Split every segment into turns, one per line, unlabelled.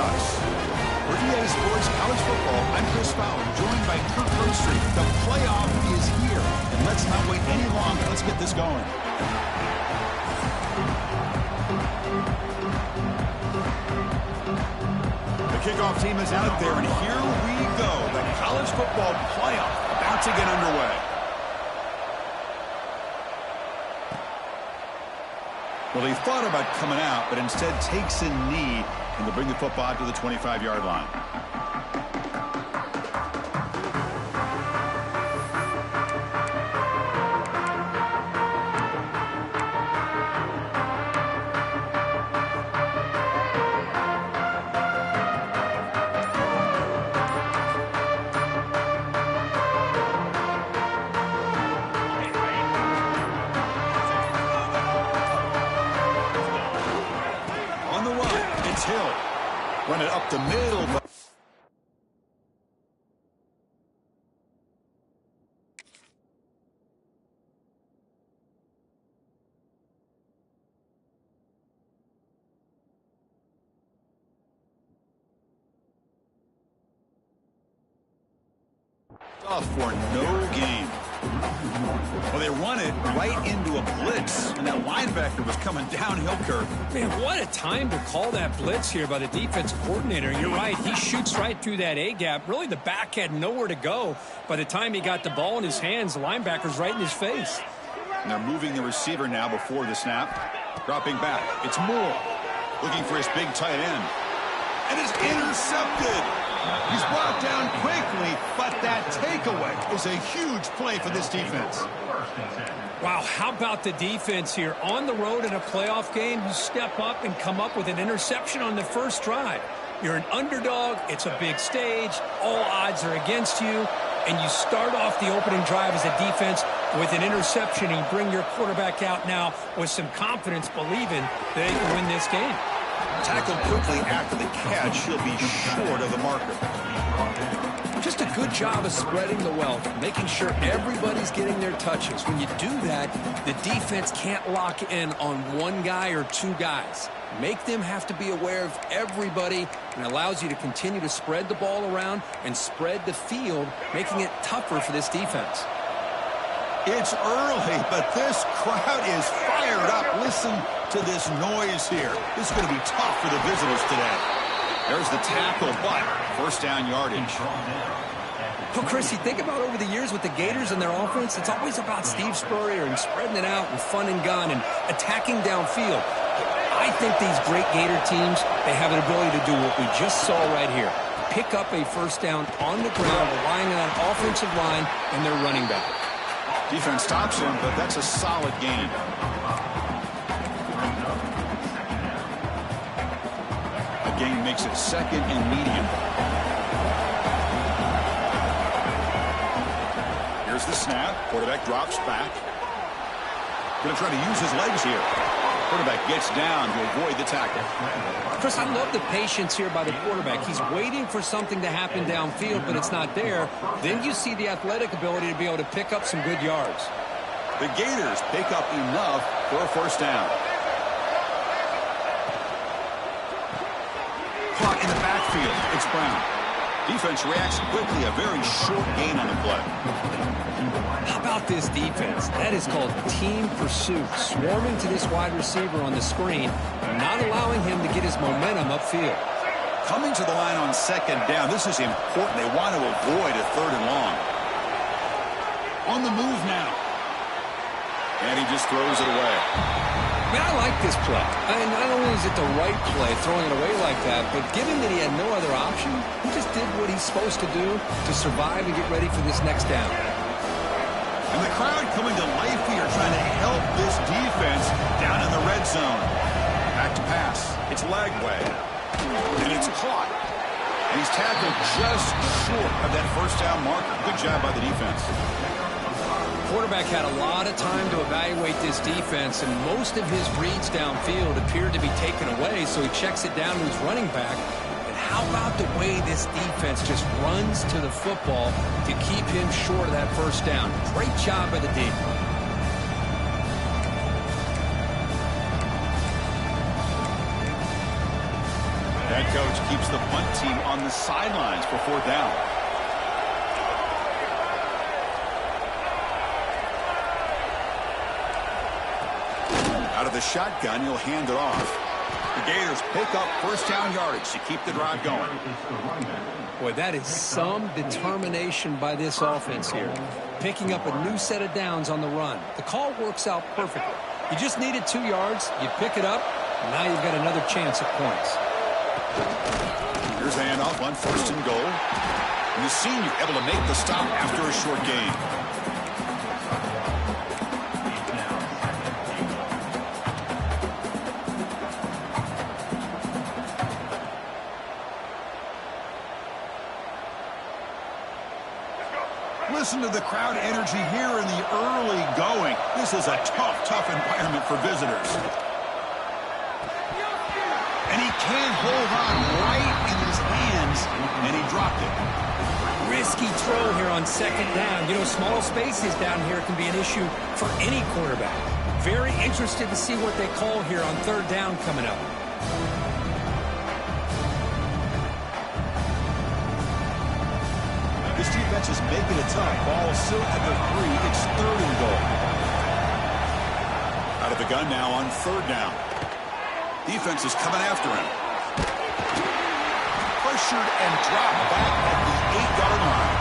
Ducks. For EA Sports College Football, I'm Chris Fowler, joined by Kirk Herbstreit. The playoff is here, and let's not wait any longer. Let's get this going. The kickoff team is out there, and here we go. The college football playoff about to get underway. Well, he thought about coming out, but instead takes a knee, and to bring the football to the 25-yard line. Hill. Run it up the middle. For no gain. Well, they run it right into a blitz, and that linebacker was coming downhill, Kirk.
Man, what a time to call that blitz here by the defense coordinator. You're right, he shoots right through that A-gap. Really, the back had nowhere to go. By the time he got the ball in his hands, the linebacker's right in his face.
And they're moving the receiver now before the snap. Dropping back. It's Moore looking for his big tight end. And it's intercepted. He's brought down quickly, but that takeaway is a huge play for this defense.
Wow, how about the defense here? On the road in a playoff game, you step up and come up with an interception on the first drive. You're an underdog. It's a big stage. All odds are against you. And you start off the opening drive as a defense with an interception, and you bring your quarterback out now with some confidence, believing that they can win this game.
Tackled quickly after the catch. He'll be short of the marker.
Just a good job of spreading the wealth, making sure everybody's getting their touches. When you do that, the defense can't lock in on one guy or two guys. Make them have to be aware of everybody, and allows you to continue to spread the ball around and spread the field, making it tougher for this defense.
It's early, but this crowd is fired up. Listen to this noise here. This is going to be tough for the visitors today. There's the tackle, but first down yardage.
Well, Chris, you think about over the years with the Gators and their offense, it's always about Steve Spurrier and spreading it out and fun and gun and attacking downfield. I think these great Gator teams, they have an ability to do what we just saw right here. Pick up a first down on the ground, relying on an offensive line and their running back.
Defense stops him, but that's a solid gain. A gain makes it second and medium. Here's the snap. Quarterback drops back. Going to try to use his legs here. Quarterback gets down to avoid the tackle.
Chris, I love the patience here by the quarterback. He's waiting for something to happen downfield, but it's not there. Then you see the athletic ability to be able to pick up some good yards.
The Gators pick up enough for a first down. Clock in the backfield. It's Brown. Defense reacts quickly. A very short gain on the play.
How about this defense? That is called team pursuit. Swarming to this wide receiver on the screen, not allowing him to get his momentum upfield.
Coming to the line on second down. This is important. They want to avoid a third and long. On the move now. And he just throws it away.
Man, I like this play. Not only is it the right play, throwing it away like that, but given that he had no other option, he just did what he's supposed to do to survive and get ready for this next down.
And the crowd coming to life here, trying to help this defense down in the red zone. Back to pass. It's Lagway. And it's caught. And he's tackled just short of that first down marker. Good job by the defense.
Quarterback had a lot of time to evaluate this defense, and most of his reads downfield appeared to be taken away, so he checks it down to his running back. And how about the way this defense just runs to the football to keep him short of that first down? Great job by the D.
Head coach keeps the punt team on the sidelines for 4th down. Out of the shotgun, he'll hand it off. The Gators pick up 1st down yardage to keep the drive going.
Boy, that is some determination by this offense here. Picking up a new set of downs on the run. The call works out perfectly. You just needed 2 yards. You pick it up. And now you've got another chance at points.
Here's the handoff on 1st and goal. And the senior able to make the stop after a short gain. Listen to the crowd energy here in the early going. This is a tough environment for visitors. And he can't hold on right in his hands, and he dropped it.
Risky throw here on 2nd down. You know, small spaces down here can be an issue for any quarterback. Very interested to see what they call here on 3rd down coming up.
This defense is making it tough. Ball still at the 3. It's 3rd and goal. Out of the gun now on 3rd down. Defense is coming after him. Pressured and dropped back at the 8-yard line.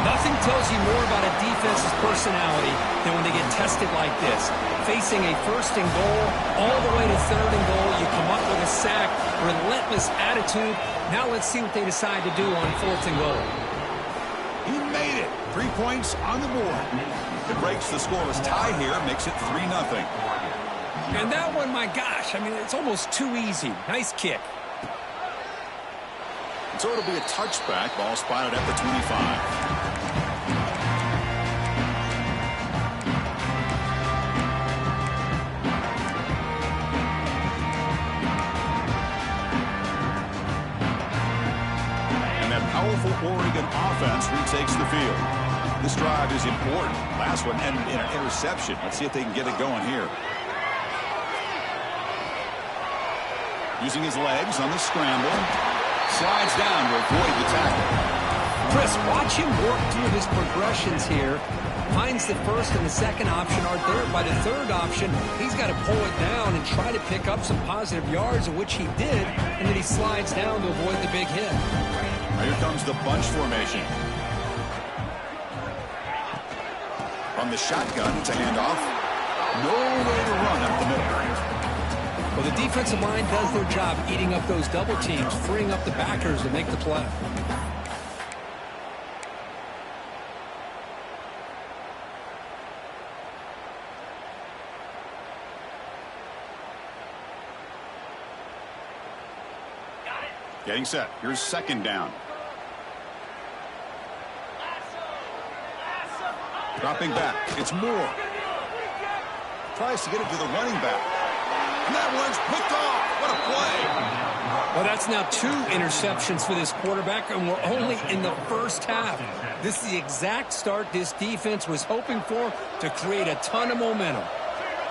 Nothing tells you more about a defense's personality than when they get tested like this. Facing a 1st and goal, all the way to 3rd and goal, you come up with a sack, relentless attitude. Now let's see what they decide to do on 4th and goal.
He made it. 3 points on the board. It breaks the scoreless tie here, makes it 3-0.
And that one, my gosh, I mean, it's almost too easy. Nice kick.
And so it'll be a touchback. Ball spotted at the 25. Powerful Oregon offense retakes the field. This drive is important. Last one ended in an interception. Let's see if they can get it going here. Using his legs on the scramble. Slides down to avoid the tackle.
Chris, watch him work through his progressions here. Finds the 1st and the 2nd option aren't there. By the 3rd option, he's got to pull it down and try to pick up some positive yards, of which he did, and then he slides down to avoid the big hit.
Here comes the bunch formation. From the shotgun, it's a handoff. No way to run up the middle.
Well, the defensive line does their job eating up those double teams, freeing up the backers to make the play.
Getting set. Here's 2nd down. Dropping back. It's Moore. Tries to get it to the running back. And that one's picked off. What a play.
Well, that's now 2 interceptions for this quarterback, and we're only in the 1st half. This is the exact start this defense was hoping for to create a ton of momentum.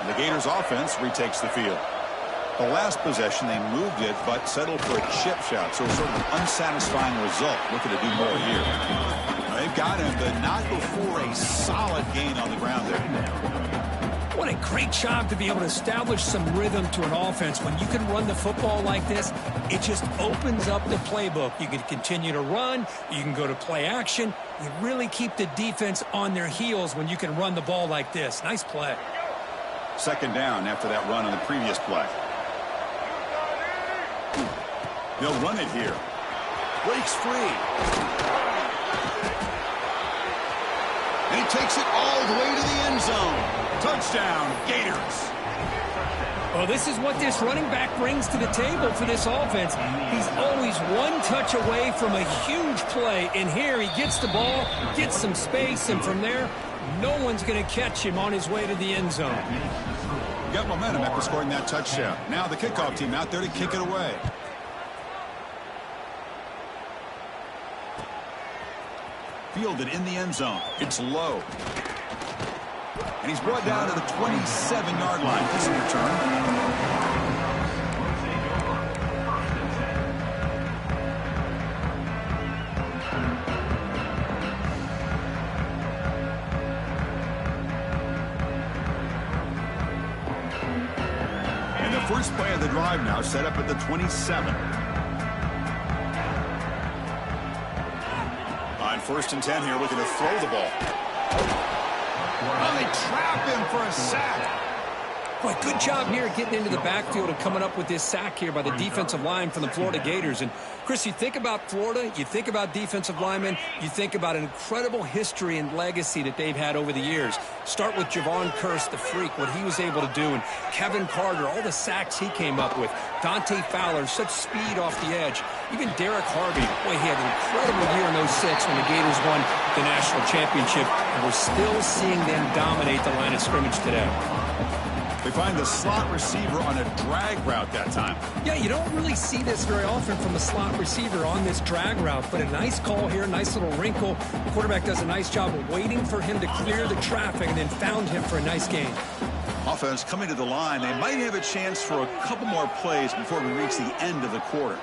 And the Gators offense retakes the field. The last possession, they moved it, but settled for a chip shot. So sort of an unsatisfying result. Looking to do more here. They've got him, but not before a solid gain on the ground there.
What a great job to be able to establish some rhythm to an offense. When you can run the football like this, it just opens up the playbook. You can continue to run. You can go to play action. You really keep the defense on their heels when you can run the ball like this. Nice play.
2nd down after that run on the previous play. They'll run it here. Breaks free. And he takes it all the way to the end zone. Touchdown, Gators.
Well, this is what this running back brings to the table for this offense. He's always one touch away from a huge play. And here he gets the ball, gets some space, and from there, no one's going to catch him on his way to the end zone.
Got momentum after scoring that touchdown. Now the kickoff team out there to kick it away. Fielded in the end zone. It's low. And he's brought down to the 27-yard line. This is return. the drive now, set up at the 27. On 1st and 10 here, looking to throw the ball. Well, they trap him for a sack.
Boy, good job here getting into the backfield and coming up with this sack here by the defensive line from the Florida Gators. And, Chris, you think about Florida, you think about defensive linemen, you think about an incredible history and legacy that they've had over the years. Start with Javon Kearse, the freak, what he was able to do, and Kevin Carter, all the sacks he came up with. Dante Fowler, such speed off the edge. Even Derek Harvey, boy, he had an incredible year in 06 when the Gators won the national championship, and we're still seeing them dominate the line of scrimmage today.
They find the slot receiver on a drag route that time.
Yeah, you don't really see this very often from a slot receiver on this drag route, but a nice call here, nice little wrinkle. The quarterback does a nice job of waiting for him to clear the traffic and then found him for a nice gain.
Offense coming to the line. They might have a chance for a couple more plays before we reach the end of the quarter.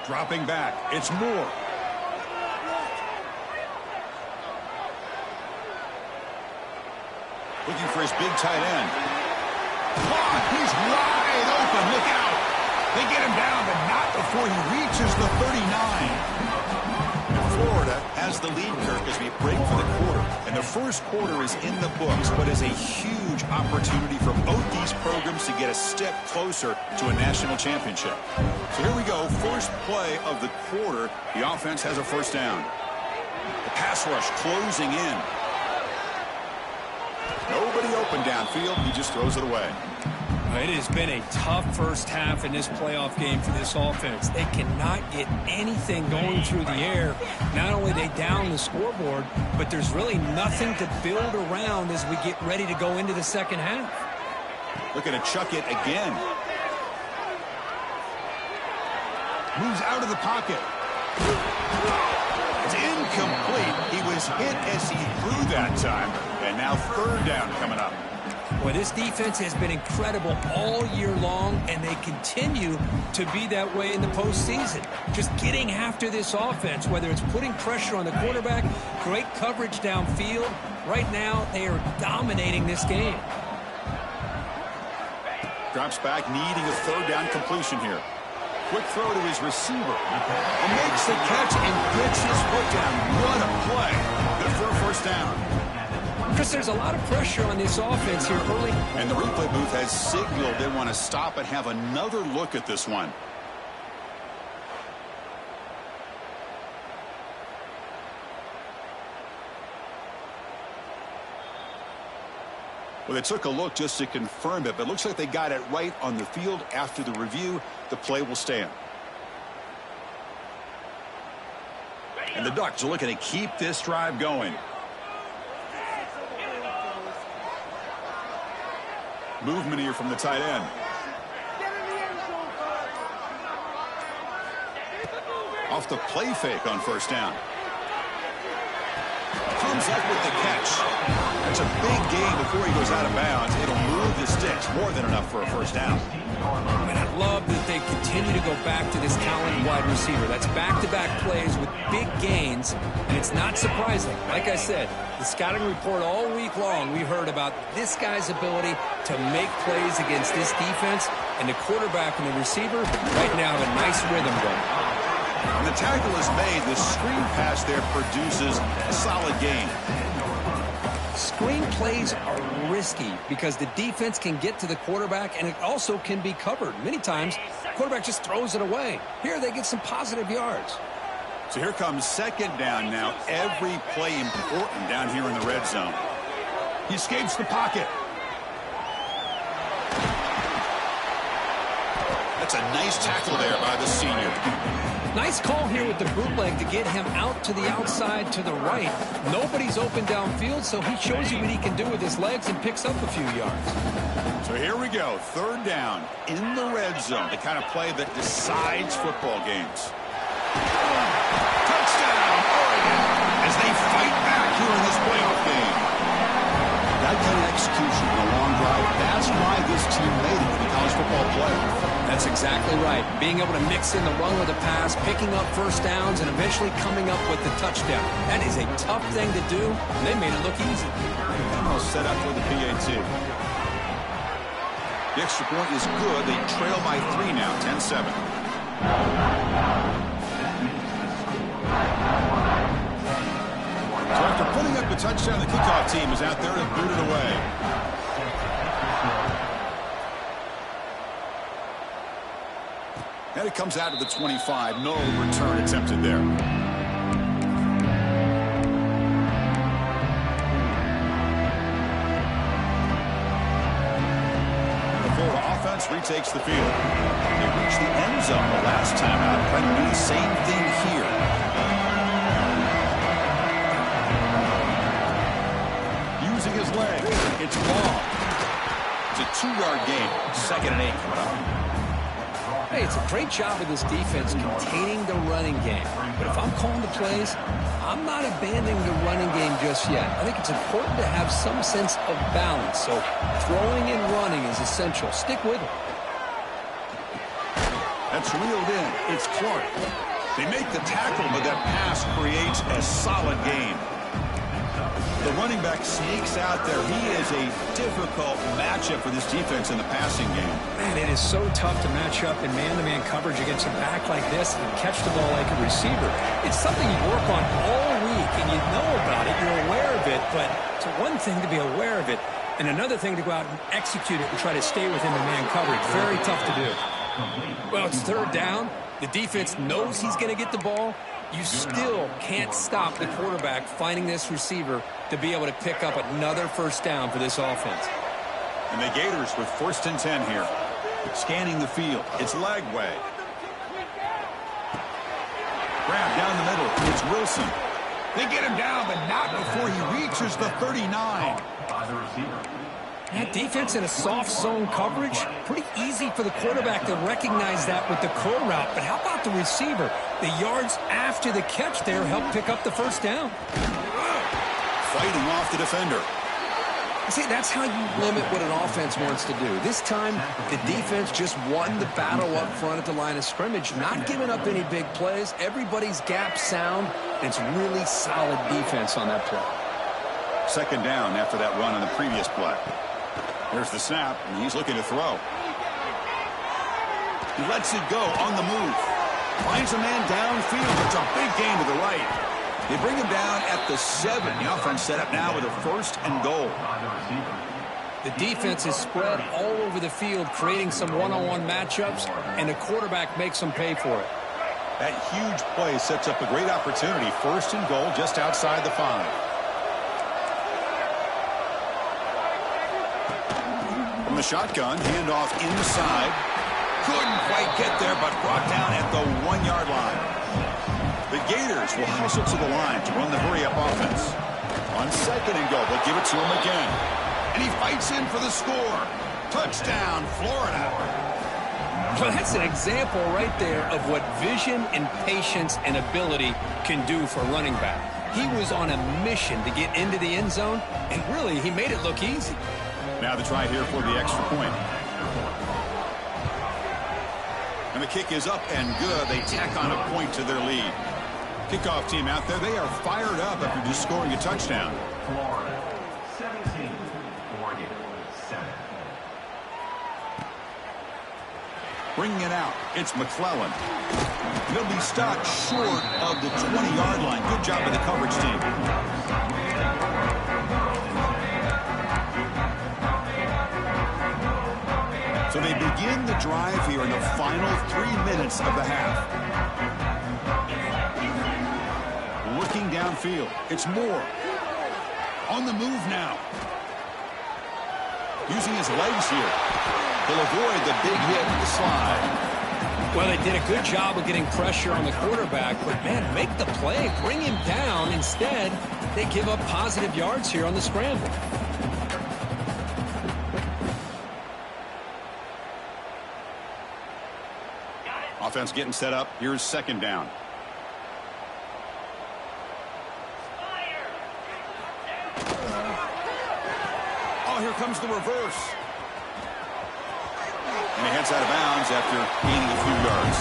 Dropping back, it's Moore. Looking for his big tight end. Caught, he's wide open, look out. They get him down, but not before he reaches the 39. And Florida has the lead, Kirk, as we break for the quarter. And the first quarter is in the books, but is a huge opportunity for both these programs to get a step closer to a national championship. So here we go, first play of the quarter. The offense has a first down. The pass rush closing in. Nobody open downfield. He just throws it away.
It has been a tough first half in this playoff game for this offense. They cannot get anything going through the air. Not only they down the scoreboard, but there's really nothing to build around as we get ready to go into the second half.
Looking to chuck it again. Moves out of the pocket. It's incomplete. He was hit as he threw that time. And now third down coming up.
Well, this defense has been incredible all year long, and they continue to be that way in the postseason. Just getting after this offense, whether it's putting pressure on the quarterback, great coverage downfield. Right now, they are dominating this game.
Drops back, needing a third down completion here. Quick throw to his receiver. And makes the catch and gets his foot down. What a play. Good for a first down.
Chris, there's a lot of pressure on this offense here early.
And the replay booth has signaled they want to stop and have another look at this one. Well, they took a look just to confirm it, but it looks like they got it right on the field. After the review, the play will stand. And the Ducks are looking to keep this drive going. Movement here from the tight end. Off the play fake on first down. Comes up with the catch. That's a big gain before he goes out of bounds. It'll move the sticks, more than enough for a first down.
And I love that they continue to go back to this talented wide receiver. That's back-to-back plays with big gains, and it's not surprising. Like I said, the scouting report all week long, we heard about this guy's ability to make plays against this defense, and the quarterback and the receiver right now have a nice rhythm going.
When the tackle is made, the screen pass there produces a solid gain.
Screen plays are risky because the defense can get to the quarterback, and it also can be covered. Many times, the quarterback just throws it away. Here, they get some positive yards.
So here comes second down now. Every play important down here in the red zone. He escapes the pocket. That's a nice tackle there by the senior.
Nice call here with the bootleg to get him out to the outside to the right. Nobody's open downfield, so he shows you what he can do with his legs and picks up a few yards.
So here we go. Third down in the red zone. The kind of play that decides football games. Touchdown, Oregon, as they fight back here in this playoff game. That kind of execution in a long drive, that's why this team made it in the college football playoff.
That's exactly right. Being able to mix in the run with the pass, picking up first downs, and eventually coming up with the touchdown. That is a tough thing to do, and they made it look easy.
Almost set up for the PAT. The extra point is good. They trail by 3 now, 10-7. So after putting up the touchdown, the kickoff team is out there to boot it away. And it comes out to the 25. No return attempted there. Retakes the field. They reached the end zone the last time out. Trying to do the same thing here. Using his leg. It's long. It's a 2-yard gain. 2nd and 8 coming up.
Hey, it's a great job of this defense containing the running game. But if I'm calling the plays, I'm not abandoning the running game just yet. I think it's important to have some sense of balance. So throwing and running is essential. Stick with it.
That's reeled in. It's Clark. They make the tackle, but that pass creates a solid gain. The running back sneaks out there. He is a difficult matchup for this defense in the passing game.
Man, it is so tough to match up in man-to-man coverage against a back like this and catch the ball like a receiver. It's something you work on all week, and you know about it. You're aware of it, but it's one thing to be aware of it, and another thing to go out and execute it and try to stay within the man coverage. Very tough to do. Well, it's 3rd down. The defense knows he's going to get the ball. You still can't stop the quarterback finding this receiver to be able to pick up another 1st down for this offense.
And the Gators with 1st and 10 here. Scanning the field. It's Lagway. Grab down the middle. It's Wilson. They get him down, but not before he reaches the 39.
That defense in a soft zone coverage, pretty easy for the quarterback to recognize that with the curl route. But how about the receiver? The yards after the catch there help pick up the 1st down.
Fighting off the defender.
See, that's how you limit what an offense wants to do. This time, the defense just won the battle up front at the line of scrimmage, not giving up any big plays. Everybody's gap sound, and it's really solid defense on that play.
2nd down after that run on the previous play. There's the snap, and he's looking to throw. He lets it go on the move. Finds a man downfield. It's a big gain to the right. They bring him down at the 7. The offense set up now with a 1st and goal.
The defense is spread all over the field, creating some one-on-one matchups, and the quarterback makes them pay for it.
That huge play sets up a great opportunity. 1st and goal just outside the 5. From the shotgun, handoff inside. Couldn't quite get there, but brought down at the 1-yard line. The Gators will hustle to the line to run the hurry-up offense. On 2nd and goal, they'll give it to him again. And he fights in for the score. Touchdown, Florida.
Well, that's an example right there of what vision and patience and ability can do for a running back. He was on a mission to get into the end zone, and really, he made it look easy.
Now the try here for the extra point. And the kick is up and good. They tack on a point to their lead. Kickoff team out there, they are fired up after just scoring a touchdown.
Florida, 17, Oregon, 7.
Bringing it out, it's McClellan. They'll be stopped short of the 20-yard line. Good job by the coverage team. So they begin the drive here in the final 3 minutes of the half. Looking downfield. It's Moore. On the move now. Using his legs here. He'll avoid the big hit with the slide.
Well, they did a good job of getting pressure on the quarterback, but, man, make the play. Bring him down. Instead, they give up positive yards here on the scramble.
Offense getting set up. Here's 2nd down. Oh, here comes the reverse. And he heads out of bounds after gaining a few yards.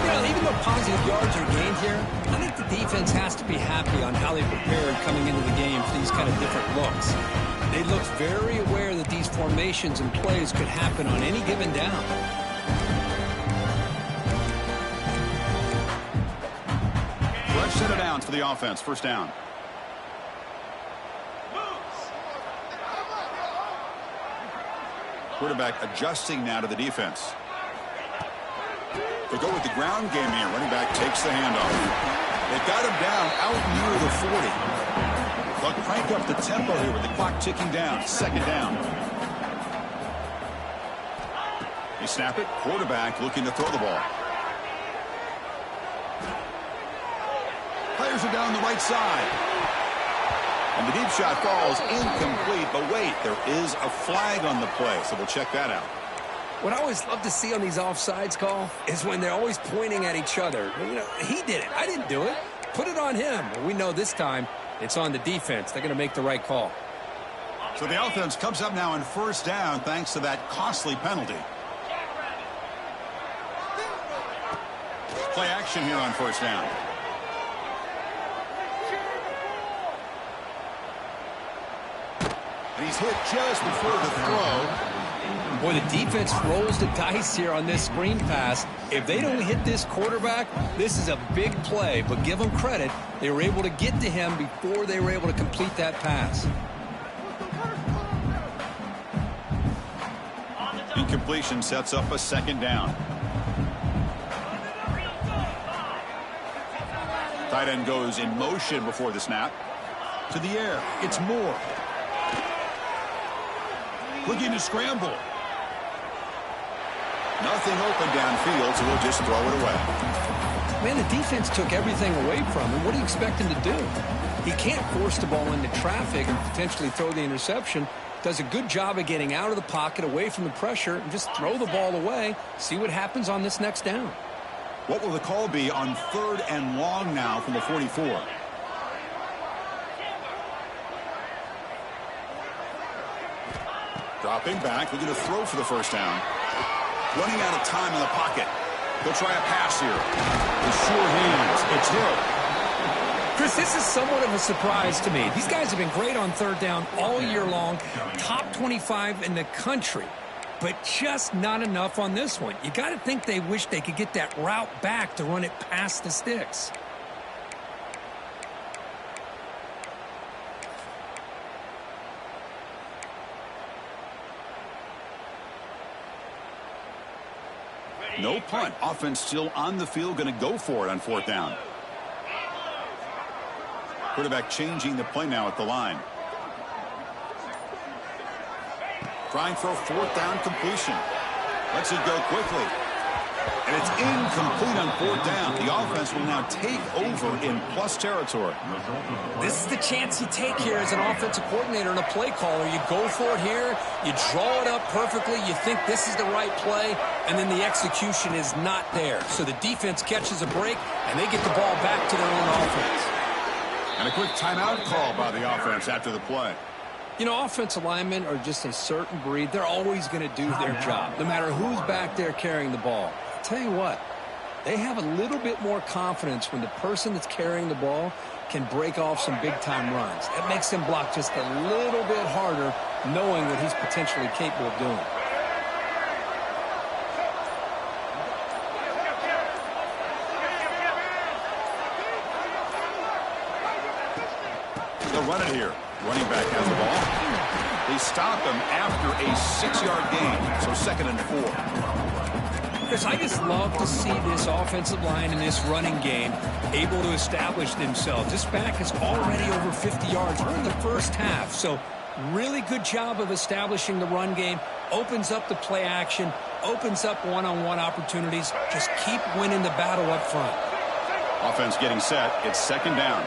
You know, even though positive yards are gained here, I think the defense has to be happy on how they prepared coming into the game for these kind of different looks. They looked very aware that these these formations and plays could happen on any given down.
Fresh set of downs for the offense. First down. Quarterback adjusting now to the defense. They go with the ground game here. Running back takes the handoff. They've got him down out near the 40. They'll crank up the tempo here with the clock ticking down. Second down. They snap it. Quarterback looking to throw the ball. Players are down the right side. And the deep shot falls incomplete. But wait, there is a flag on the play, so we'll check that out.
What I always love to see on these offsides call is when they're always pointing at each other. You know, he did it. I didn't do it. Put it on him. We know this time it's on the defense. They're going to make the right call.
So the offense comes up now on first down thanks to that costly penalty. Play action here on first down. And he's hit just before the throw.
Boy, the defense rolls the dice here on this screen pass. If they don't hit this quarterback, this is a big play. But give them credit. They were able to get to him before they were able to complete that pass.
Incompletion sets up a second down. Tight end goes in motion before the snap. To the air. It's Moore. Looking to scramble. Nothing open downfield, so we'll just throw it away.
Man, the defense took everything away from him. What do you expect him to do? He can't force the ball into traffic and potentially throw the interception. Does a good job of getting out of the pocket, away from the pressure, and just throw the ball away. See what happens on this next down.
What will the call be on third and long now from the 44? Dropping back, looking to throw for the first down. Running out of time in the pocket. He'll try a pass here. With sure hands, it's Hill.
Chris, this is somewhat of a surprise to me. These guys have been great on third down all year long. Top 25 in the country. But just not enough on this one. You got to think they wish they could get that route back to run it past the sticks.
No punt. Offense still on the field, going to go for it on fourth down. Quarterback changing the play now at the line. Trying for a fourth down completion. Lets it go quickly. And it's incomplete on fourth down. The offense will now take over in plus territory.
This is the chance you take here as an offensive coordinator and a play caller. You go for it here. You draw it up perfectly. You think this is the right play, and then the execution is not there. So the defense catches a break, and they get the ball back to their own offense.
And a quick timeout call by the offense after the play.
You know, offensive linemen are just a certain breed. They're always going to do their job, no matter who's back there carrying the ball. I'll tell you what, they have a little bit more confidence when the person that's carrying the ball can break off some big-time runs. It makes them block just a little bit harder, knowing what he's potentially capable of doing.
They'll run it here. Running back has the ball. They stop him after a 6-yard gain, so second and 4.
Chris, I just love to see this offensive line in this running game able to establish themselves. This back is already over 50 yards. We're in the first half, so really good job of establishing the run game. Opens up the play action, opens up one-on-one opportunities. Just keep winning the battle up front.
Offense getting set. It's second down.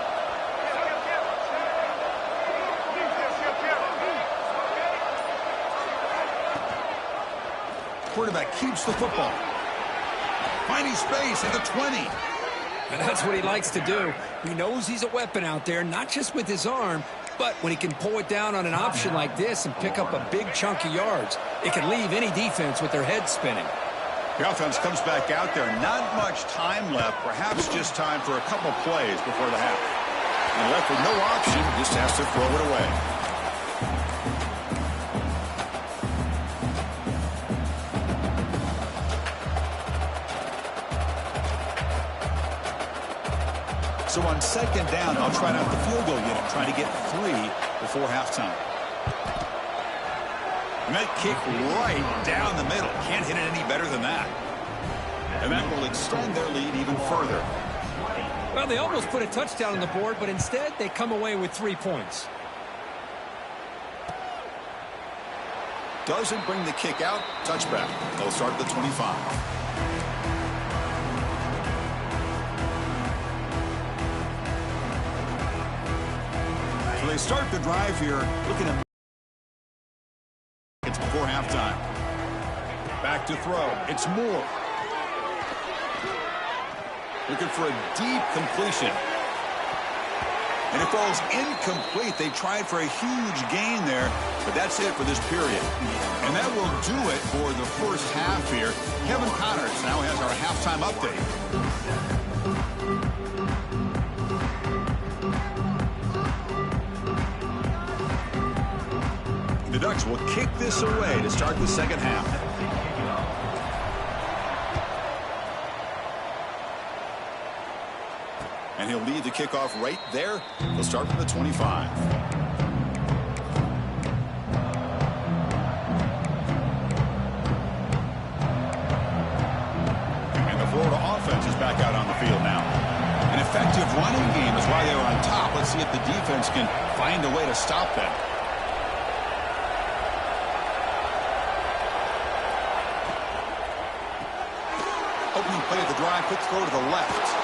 Quarterback keeps the football. Finding space at the 20.
And that's what he likes to do. He knows he's a weapon out there, not just with his arm, but when he can pull it down on an option like this and pick up a big chunk of yards, it can leave any defense with their head spinning.
The offense comes back out there. Not much time left. Perhaps just time for a couple plays before the half. And left with no option, just has to throw it away. So on second down, I'll try out the field goal unit, try to get 3 before halftime. And that kick right down the middle. Can't hit it any better than that. And that will extend their lead even further.
Well, they almost put a touchdown on the board, but instead they come away with 3 points.
Doesn't bring the kick out. Touchback. They'll start at the 25. So they start the drive here looking at it's before halftime. Back to throw. It's Moore. Looking for a deep completion. And it falls incomplete. They tried for a huge gain there, but that's it for this period. And that will do it for the first half here. Kevin Connors now has our halftime update. The Ducks will kick this away to start the second half. And he'll lead the kickoff right there. He'll start from the 25. And the Florida offense is back out on the field now. An effective running game is why they were on top. Let's see if the defense can find a way to stop them. Opening play of the drive, quick throw to the left.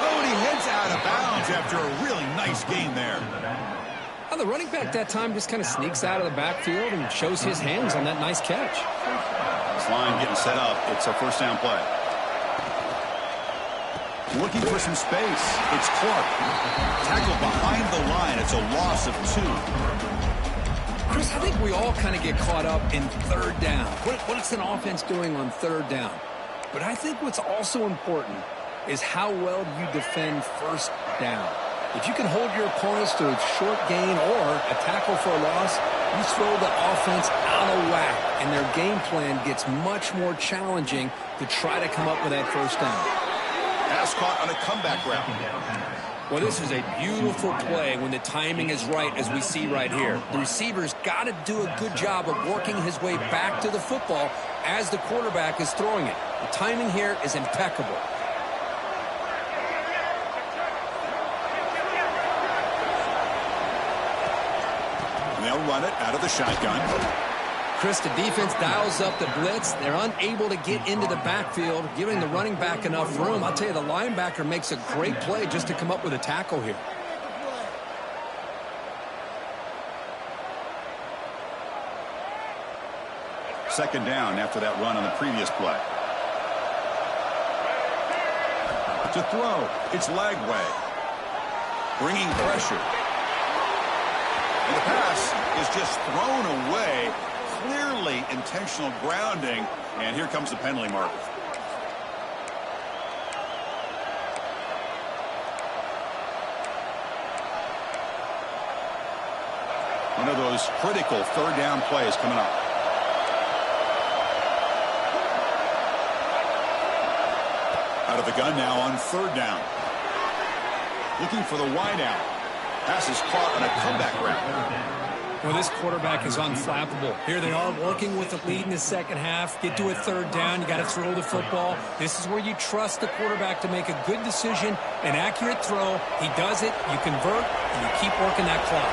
Oh, and he heads out of bounds after a really nice gain there.
Well, the running back that time just kind of sneaks out of the backfield and shows his hands on that nice catch.
This line getting set up. It's a first down play. Looking for some space. It's Clark. Tackled behind the line. It's a loss of 2.
Chris, I think we all kind of get caught up in third down. What's an offense doing on third down? But I think what's also important is how well you defend first down. If you can hold your opponents to a short gain or a tackle for a loss, you throw the offense out of whack, and their game plan gets much more challenging to try to come up with that first down.
Pass caught on a comeback route.
Well, this is a beautiful play when the timing is right, as we see right here. The receiver's got to do a good job of working his way back to the football as the quarterback is throwing it. The timing here is impeccable.
And they'll run it out of the shotgun.
Chris, the defense dials up the blitz. They're unable to get into the backfield, giving the running back enough room. I'll tell you, the linebacker makes a great play just to come up with a tackle here.
Second down after that run on the previous play. To throw, it's Lagway. Bringing pressure. And the pass is just thrown away. Clearly intentional grounding. And here comes the penalty mark. One of those critical third down plays coming up. Out of the gun now on third down. Looking for the wideout. Pass is caught on a comeback route.
Well, this quarterback is unflappable. Here they are working with the lead in the second half. Get to a third down. You got to throw the football. This is where you trust the quarterback to make a good decision, an accurate throw. He does it. You convert, and you keep working that clock.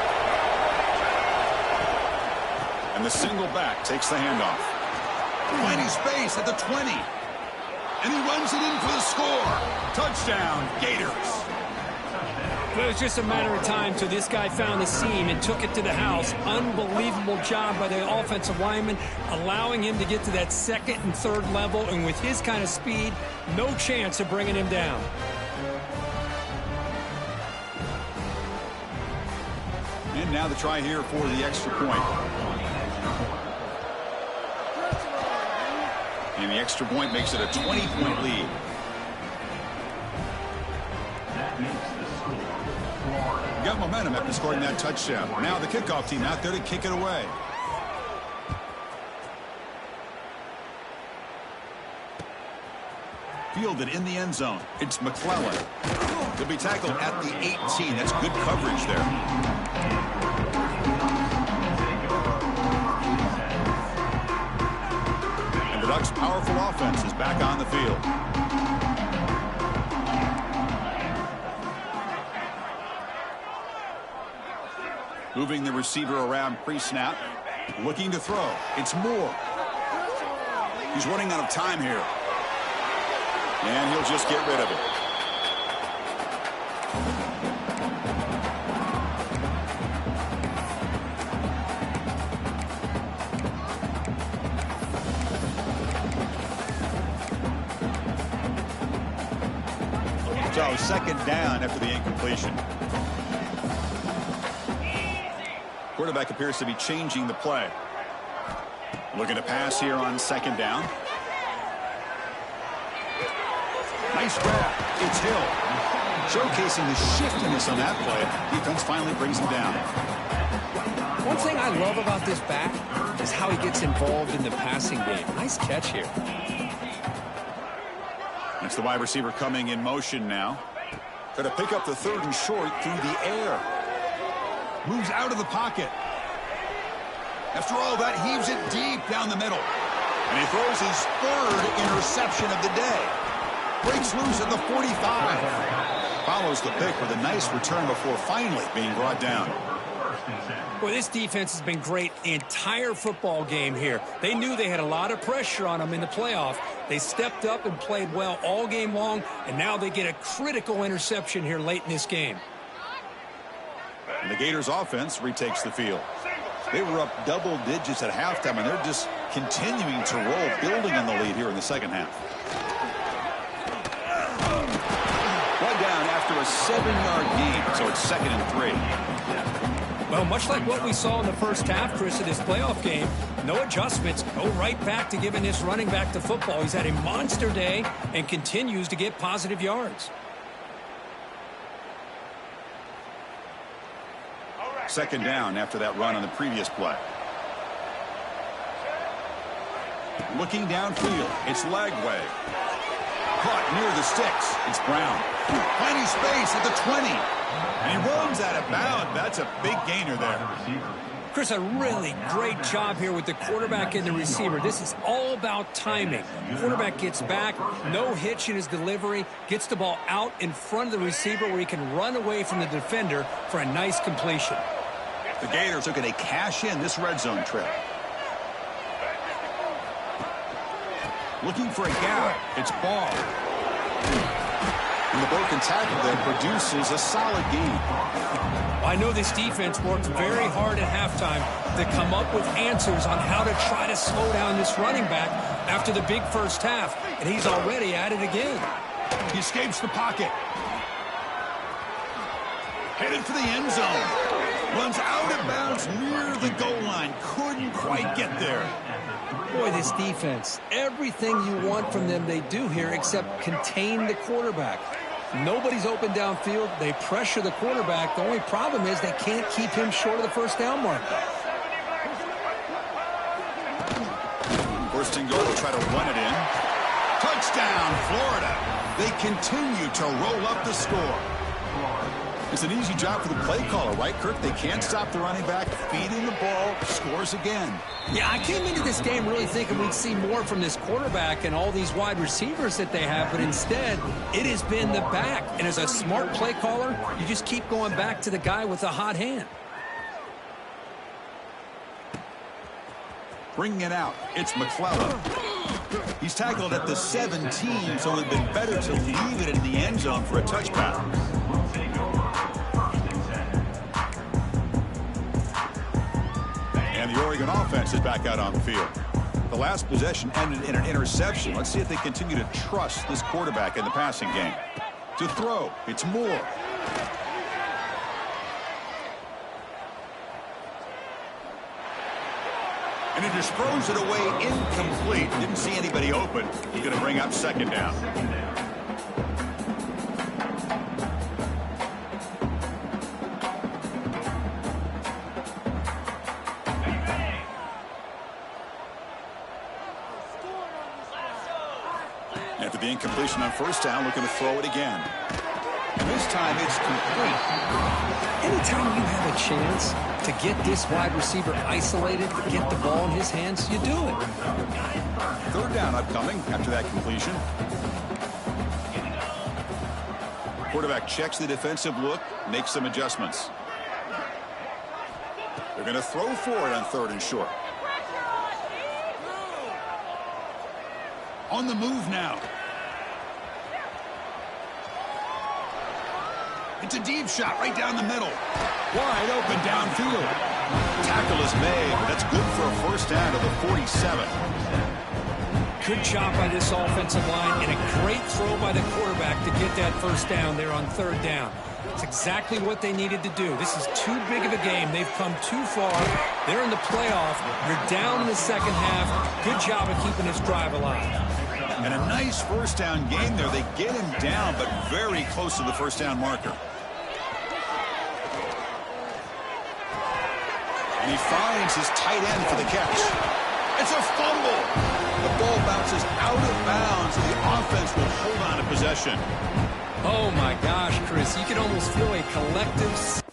And the single back takes the handoff. Finding space at the 20. And he runs it in for the score. Touchdown, Gators.
It was just a matter of time till this guy found the seam and took it to the house. Unbelievable job by the offensive lineman, allowing him to get to that second and third level. And with his kind of speed, no chance of bringing him down.
And now the try here for the extra point. And the extra point makes it a 20-point lead. Got momentum after scoring that touchdown. Now the kickoff team out there to kick it away. Fielded in the end zone. It's McClellan. He'll be tackled at the 18. That's good coverage there. And the Ducks' powerful offense is back on the field. Moving the receiver around pre-snap. Looking to throw. It's Moore. He's running out of time here. And he'll just get rid of it. So, second down after the incompletion. Quarterback appears to be changing the play. Looking to pass here on second down. Nice grab. It's Hill. Showcasing the shiftiness on that play. Defense finally brings him down.
One thing I love about this back is how he gets involved in the passing game. Nice catch here.
It's the wide receiver coming in motion now. Got to pick up the third and short through the air. Moves out of the pocket. After all that, heaves it deep down the middle. And he throws his third interception of the day. Breaks loose at the 45. Follows the pick with a nice return before finally being brought down.
Boy, this defense has been great the entire football game here. They knew they had a lot of pressure on them in the playoff. They stepped up and played well all game long, and now they get a critical interception here late in this game.
And the Gators offense retakes the field. They were up double digits at halftime, and they're just continuing to roll, building on the lead here in the second half. One down after a 7-yard gain, so it's 2nd and 3.
Well, much like what we saw in the first half, Chris, of this playoff game, no adjustments. Go right back to giving this running back the football. He's had a monster day and continues to get positive yards.
Second down after that run on the previous play. Looking downfield, it's Lagway. Caught near the sticks. It's Brown. Plenty space at the 20. And he runs out of bounds. That's a big gainer there.
Chris, a really great job here with the quarterback and the receiver. This is all about timing. Quarterback gets back, no hitch in his delivery, gets the ball out in front of the receiver where he can run away from the defender for a nice completion.
The Gators are going to cash in this red zone trip. Looking for a gap. It's Ball. And the broken tackle there produces a solid gain.
I know this defense worked very hard at halftime to come up with answers on how to try to slow down this running back after the big first half, and he's already at it again.
He escapes the pocket. Headed for the end zone. Runs out of bounds near the goal line. Couldn't quite get there.
Boy, this defense, everything you want from them they do here except contain the quarterback. Nobody's open downfield. They pressure the quarterback. The only problem is they can't keep him short of the first down marker.
First and goal, will try to run it in. Touchdown, Florida. They continue to roll up the score. It's an easy job for the play caller, right, Kirk? They can't stop the running back, feeding the ball, scores again.
Yeah, I came into this game really thinking we'd see more from this quarterback and all these wide receivers that they have, but instead, it has been the back. And as a smart play caller, you just keep going back to the guy with the hot hand.
Bringing it out, it's McClellan. He's tackled at the 17, so it would have been better to leave it in the end zone for a touchdown. And the Oregon offense is back out on the field. The last possession ended in an interception. Let's see if they continue to trust this quarterback in the passing game. To throw, it's Moore. And he just throws it away incomplete. Didn't see anybody open. He's going to bring up second down. After the incompletion on first down, looking to throw it again. And this time it's complete.
Anytime you have a chance to get this wide receiver isolated, to get the ball in his hands, you do it.
Third down upcoming after that completion. Quarterback checks the defensive look, makes some adjustments. They're going to throw for it on 3rd and short. On the move now. It's a deep shot right down the middle. Wide open downfield. Tackle is made, but that's good for a first down to the 47.
Good job by this offensive line and a great throw by the quarterback to get that first down there on 3rd down. It's exactly what they needed to do. This is too big of a game. They've come too far. They're in the playoff. You're down in the second half. Good job of keeping this drive alive.
And a nice first down game there. They get him down, but very close to the first down marker. And he finds his tight end for the catch. It's a fumble. The ball bounces out of bounds, and the offense will hold on to possession.
Oh, my gosh, Chris. You can almost feel a collective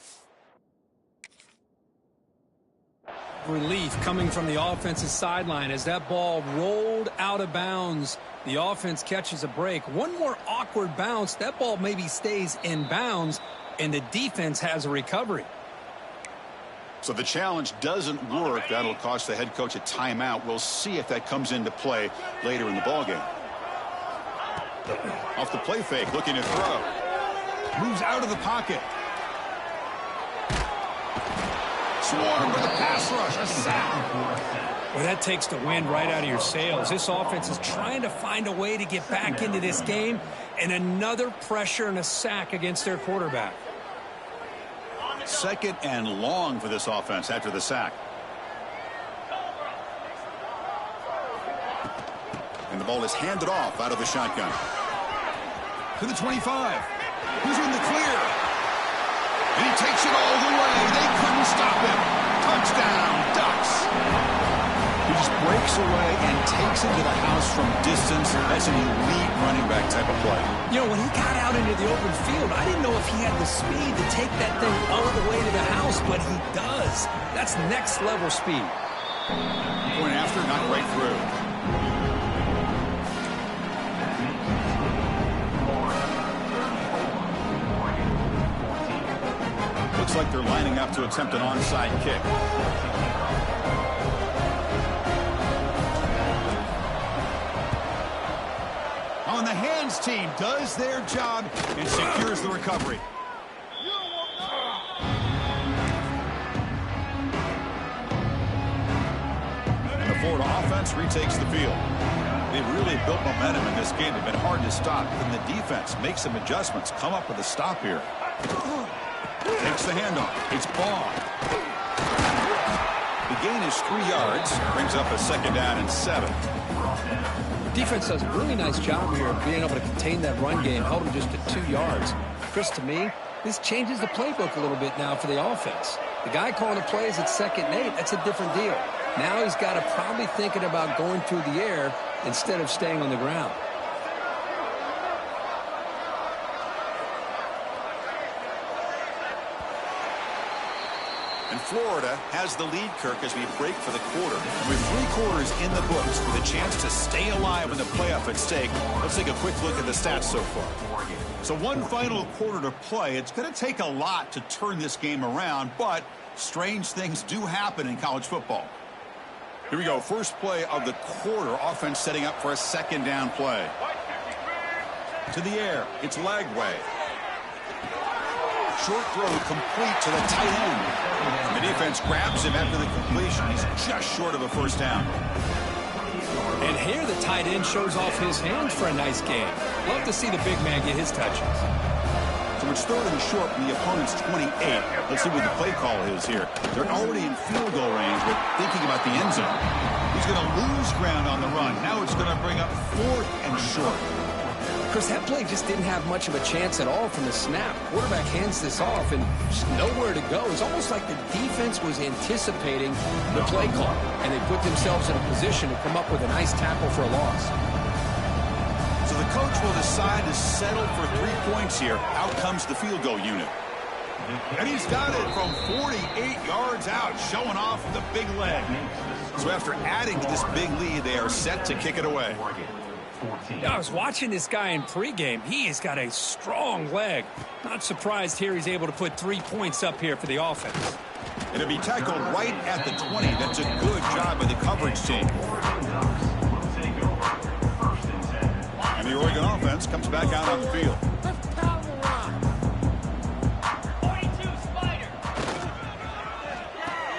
relief coming from the offensive sideline as that ball rolled out of bounds. The offense catches a break. One more awkward bounce. That ball maybe stays in bounds, and the defense has a recovery.
So the challenge doesn't work. That'll cost the head coach a timeout. We'll see if that comes into play later in the ballgame. Off the play fake, looking to throw. Moves out of the pocket. Swarm with a pass rush, a sack.
Well, that takes the wind right out of your sails. This offense is trying to find a way to get back into this game, and another pressure and a sack against their quarterback.
2nd and long for this offense after the sack. And the ball is handed off out of the shotgun. To the 25. Who's in the clear? And he takes it all the way. They couldn't stop him. Touchdown, Ducks. He just breaks away and takes it to the house from distance. That's an elite running back type of play.
You know, when he got out into the open field, I didn't know if he had the speed to take that thing all the way to the house, but he does. That's next level speed.
Going after, not right through. Looks like they're lining up to attempt an onside kick. On the hands team does their job and secures the recovery. And the Florida offense retakes the field. They've really built momentum in this game. They've been hard to stop. And the defense makes some adjustments, come up with a stop here. Takes the handoff. It's Bond. The gain is 3 yards. Brings up a 2nd down and 7.
Defense does a really nice job here of being able to contain that run game, held him just at 2 yards. Chris, to me, this changes the playbook a little bit now for the offense. The guy calling the plays at 2nd and 8, that's a different deal. Now he's got to probably thinking about going through the air instead of staying on the ground.
And Florida has the lead, Kirk, as we break for the quarter. With 3 quarters in the books with a chance to stay alive in the playoff at stake, let's take a quick look at the stats so far. So one final quarter to play. It's going to take a lot to turn this game around, but strange things do happen in college football. Here we go. First play of the quarter. Offense setting up for a 2nd down play. To the air. It's Lagway. Short throw complete to the tight end. The defense grabs him after the completion. He's just short of a first down.
And here the tight end shows off his hands for a nice game. Love to see the big man get his touches.
So it's 3rd and short from the opponent's 28. Let's see what the play call is here. They're already in field goal range, but thinking about the end zone. He's going to lose ground on the run. Now it's going to bring up 4th and short.
Chris, that play just didn't have much of a chance at all from the snap. Quarterback hands this off and just nowhere to go. It's almost like the defense was anticipating the play call, and they put themselves in a position to come up with a nice tackle for a loss.
So the coach will decide decide to settle for 3 points here, out comes the field goal unit. And he's got it from 48 yards out, showing off the big leg. So after adding to this big lead, they are set to kick it away.
Yeah, I was watching this guy in pregame. He has got a strong leg. Not surprised here he's able to put 3 points up here for the offense.
It'll be tackled right at the 20. That's a good job by the coverage team. And the Oregon offense comes back out on the field.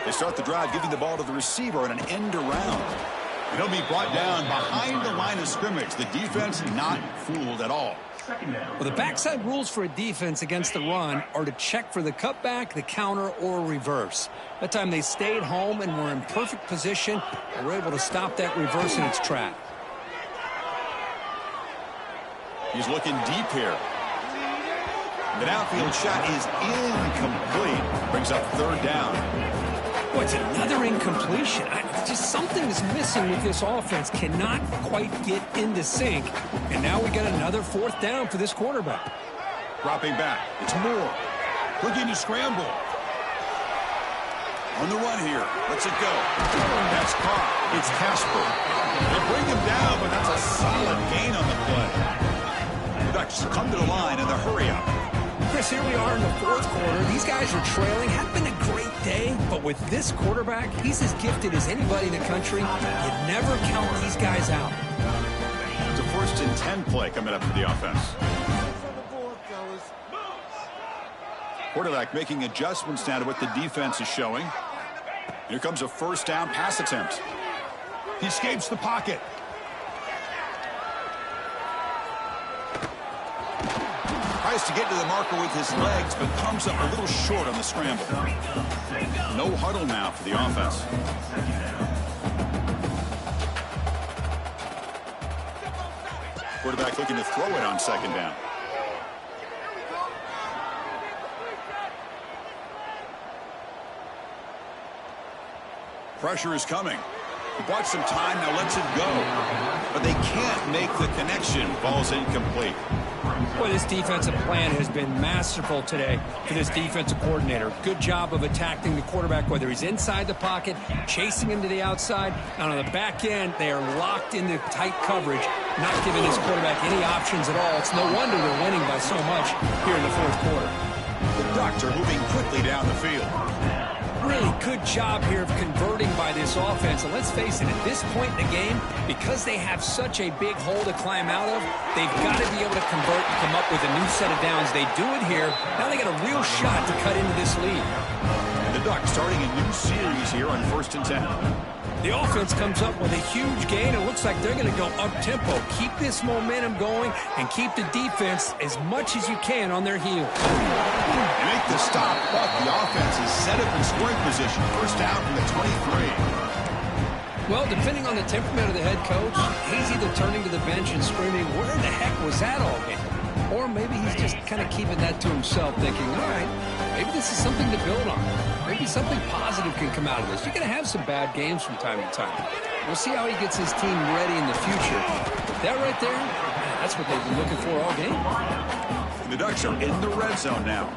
They start the drive giving the ball to the receiver on an end around. And he'll be brought down behind the line of scrimmage. The defense not fooled at all.
Well, the backside rules for a defense against the run are to check for the cutback, the counter, or reverse. That time they stayed home and were in perfect position and were able to stop that reverse in its track.
He's looking deep here. The downfield shot is incomplete. Brings up third down.
Boy, it's another incompletion. Just something is missing with this offense. Cannot quite get into sync. And now we got another fourth down for this quarterback.
Dropping back. It's Moore. Looking to scramble. On the run here. Let's it go. That's caught. It's Casper. They bring him down, but that's a solid gain on the play. The Ducks come to the line in the hurry up.
Chris, here we are in the fourth quarter. These guys are trailing. Had been a great day, but with this quarterback, he's as gifted as anybody in the country. You never count these guys out.
It's a 1st and 10 play coming up for the offense. Quarterback making adjustments now to what the defense is showing. Here comes a first down pass attempt. He escapes the pocket. Tries to get to the marker with his legs, but comes up a little short on the scramble. No huddle now for the offense. Quarterback looking to throw it on second down. Pressure is coming. He bought some time, now lets it go. But they can't make the connection. Ball's incomplete.
Boy, this defensive plan has been masterful today for this defensive coordinator. Good job of attacking the quarterback, whether he's inside the pocket, chasing him to the outside. And on the back end, they are locked into tight coverage, not giving this quarterback any options at all. It's no wonder they're winning by so much here in the fourth quarter.
The Ducks are moving quickly down the field.
Really good job here of converting by this offense. And let's face it, at this point in the game, because they have such a big hole to climb out of, they've got to be able to convert and come up with a new set of downs. They do it here. Now they got a real shot to cut into this lead.
And the Ducks starting a new series here on 1st and 10.
The offense comes up with a huge gain. It looks like they're going to go up-tempo. Keep this momentum going and keep the defense as much as you can on their heels.
They make the stop, but the offense is set up in scoring position. First down from the 23.
Well, depending on the temperament of the head coach, he's either turning to the bench and screaming, where the heck was that all game? Or maybe he's just kind of keeping that to himself, thinking, all right, maybe this is something to build on. Maybe something positive can come out of this. You're going to have some bad games from time to time. We'll see how he gets his team ready in the future. That right there, that's what they've been looking for all game.
The Ducks are in the red zone now.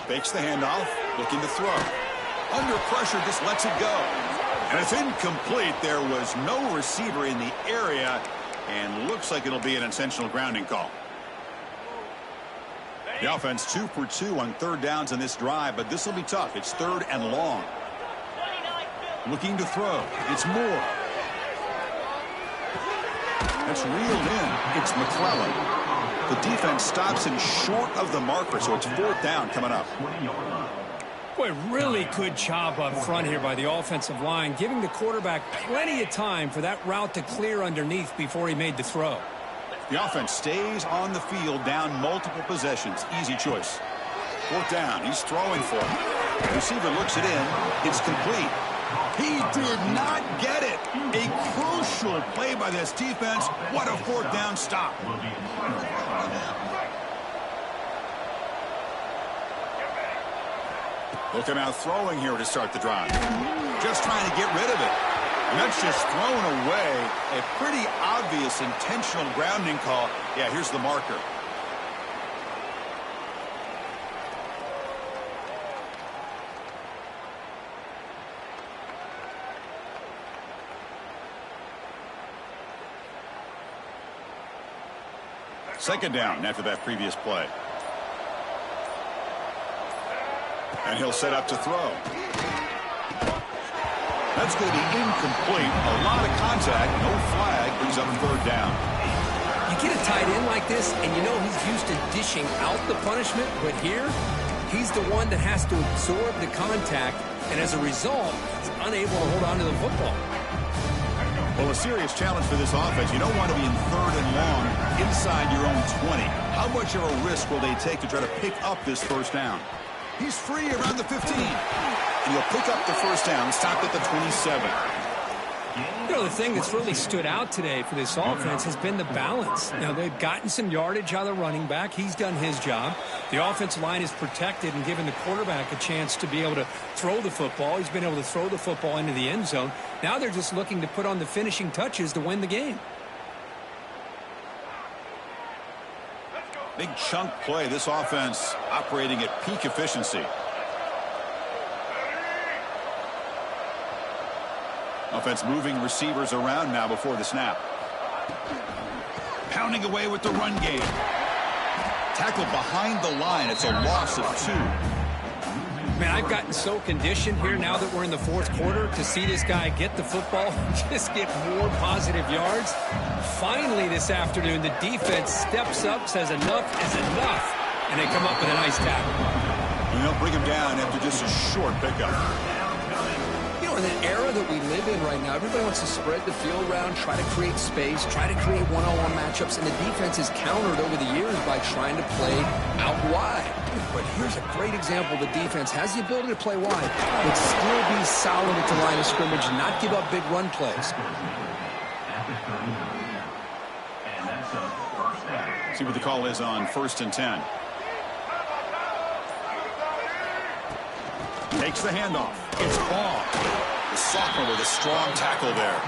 Fakes the handoff, looking to throw. Under pressure, just lets it go. And it's incomplete. There was no receiver in the area, and looks like it'll be an intentional grounding call. The offense 2 for 2 on third downs in this drive, but this will be tough. It's third and long. Looking to throw. It's Moore. That's reeled in. It's McClellan. The defense stops him short of the marker, so it's fourth down coming up.
Boy, really good job up front here by the offensive line, giving the quarterback plenty of time for that route to clear underneath before he made the throw.
The offense stays on the field, down multiple possessions. Easy choice. Fourth down. He's throwing for it. The receiver looks it in. It's complete. He did not get it. A crucial play by this defense. What a fourth down stop. Looking out throwing here to start the drive. Just trying to get rid of it. And that's just thrown away. A pretty obvious intentional grounding call. Yeah, here's the marker. Second down after that previous play. And he'll set up to throw. That's going to be incomplete. A lot of contact. No flag. Brings up third down.
You get a tight end like this, and you know he's used to dishing out the punishment, but here, he's the one that has to absorb the contact, and as a result, he's unable to hold on to the football.
Well, a serious challenge for this offense. You don't want to be in third and long inside your own 20. How much of a risk will they take to try to pick up this first down? He's free around the 15. And he'll pick up the first down, stop at the 27.
You know, the thing that's really stood out today for this offense has been the balance. Now, they've gotten some yardage out of the running back. He's done his job. The offensive line is protected and given the quarterback a chance to be able to throw the football. He's been able to throw the football into the end zone. Now they're just looking to put on the finishing touches to win the game.
Big chunk play. This offense operating at peak efficiency. Offense moving receivers around now before the snap. Pounding away with the run game. Tackled behind the line. It's a loss of 2.
Man, I've gotten so conditioned here now that we're in the fourth quarter to see this guy get the football and just get more positive yards. Finally this afternoon, the defense steps up, says enough is enough, and they come up with a nice tackle.
And they'll bring him down after just a short pickup.
You know, in the era that we live in right now, everybody wants to spread the field around, try to create space, try to create one-on-one matchups, and the defense has countered over the years by trying to play out wide. But here's a great example. The defense has the ability to play wide, but still be solid at the line of scrimmage and not give up big run plays.
See what the call is on 1st and 10. Takes the handoff. It's Baugh. The sophomore with a strong tackle there.